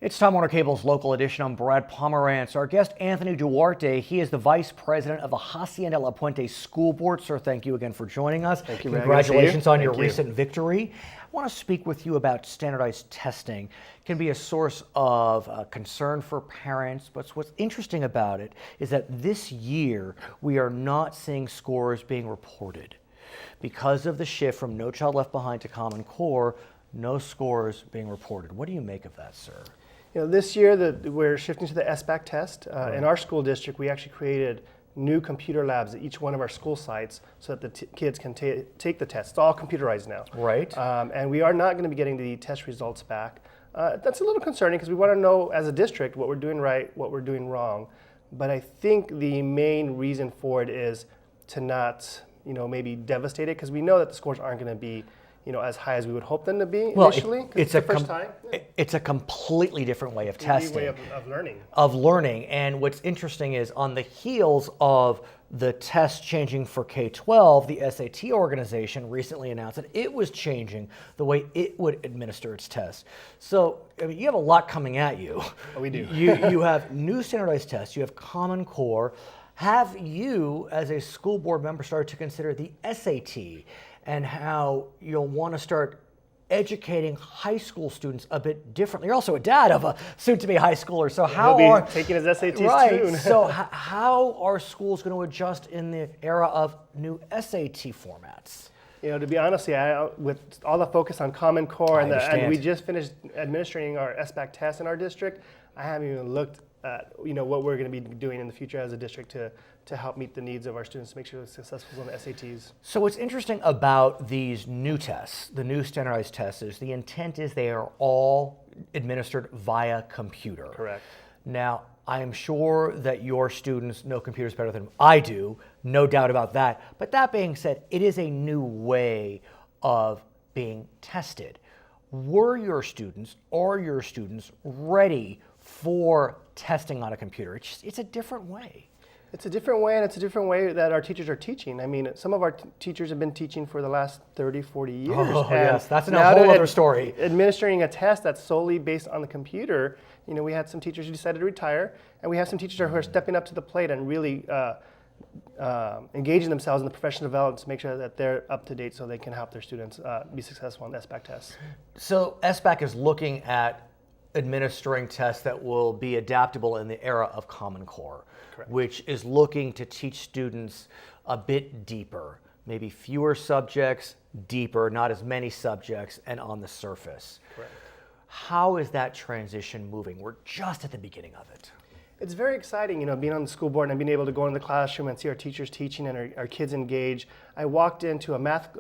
It's Time Warner Cable's local edition. I'm Brad Pomerance. Our guest, Anthony Duarte, he is the vice president of the Hacienda La Puente School Board. Sir, thank you again for joining us. Thank you. Congratulations on your recent victory. I want to speak with you about standardized testing. It can be a source of concern for parents, but what's interesting about it is that this year we are not seeing scores being reported. Because of the shift from No Child Left Behind to Common Core, no scores being reported. What do you make of that, sir? You know, this year we're shifting to the SBAC test. In our school district, we actually created new computer labs at each one of our school sites so that the kids can take the test. It's all computerized now. Right. And we are not going to be getting the test results back. That's a little concerning because we want to know as a district what we're doing right, what we're doing wrong. But I think the main reason for it is to not, maybe devastate it, because we know that the scores aren't going to be as high as we would hope them to be initially. It's the first time. It's a completely different way of testing. Way of learning. Of learning. And what's interesting is on the heels of the test changing for K-12, the SAT organization recently announced that it was changing the way it would administer its tests. So you have a lot coming at you. Oh, we do. You have new standardized tests. You have Common Core. Have you, as a school board member, started to consider the SAT and how you'll want to start educating high school students a bit differently? You're also a dad of a soon-to-be high schooler, so how are taking his SATs right? too? So how are schools going to adjust in the era of new SAT formats? To be honest, with all the focus on Common Core and we just finished administering our SBAC test in our district, I haven't even looked at what we're going to be doing in the future as a district to help meet the needs of our students to make sure they're successful on the SATs. So what's interesting about these new tests, the new standardized tests, is the intent is they are all administered via computer. Correct. Now, I am sure that your students know computers better than I do, no doubt about that. But that being said, it is a new way of being tested. Are your students ready for testing on a computer? It's a different way. It's a different way, and it's a different way that our teachers are teaching. I mean, some of our teachers have been teaching for the last 30, 40 years. Oh, yes, that's a whole other story. Administering a test that's solely based on the computer, we had some teachers who decided to retire, and we have some teachers who are stepping up to the plate and really engaging themselves in the professional development to make sure that they're up to date so they can help their students be successful on the SBAC tests. So SBAC is looking at administering tests that will be adaptable in the era of Common Core. Correct. Which is looking to teach students a bit deeper, maybe fewer subjects, deeper, not as many subjects, and on the surface. Correct. How is that transition moving? We're just at the beginning of it. It's very exciting, being on the school board and being able to go in the classroom and see our teachers teaching and our kids engage. I walked into a math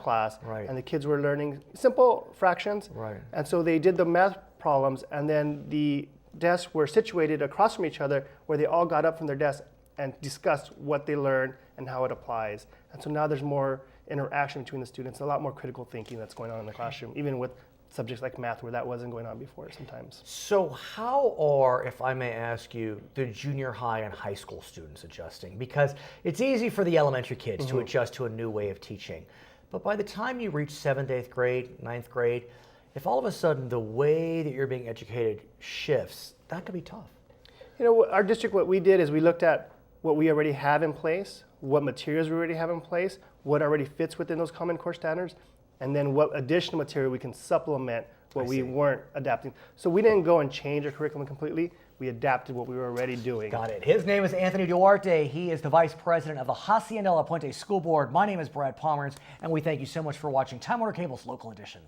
class, right, and the kids were learning simple fractions, right, and so they did the math problems, and then the desks were situated across from each other where they all got up from their desks and discussed what they learned and how it applies. And so now there's more interaction between the students, a lot more critical thinking that's going on in the classroom, even with subjects like math where that wasn't going on before sometimes. So how are, if I may ask you, the junior high and high school students adjusting? Because it's easy for the elementary kids to adjust to a new way of teaching. But by the time you reach 7th, 8th grade, 9th grade, if all of a sudden the way that you're being educated shifts, that could be tough. Our district, what we did is we looked at what we already have in place, what materials we already have in place, what already fits within those Common Core standards, and then what additional material we can supplement what we weren't adapting. So we didn't go and change our curriculum completely. We adapted what we were already doing. Got it. His name is Anthony Duarte. He is the vice president of the Hacienda La Puente School Board. My name is Brad Pomerance, and we thank you so much for watching Time Warner Cable's local edition.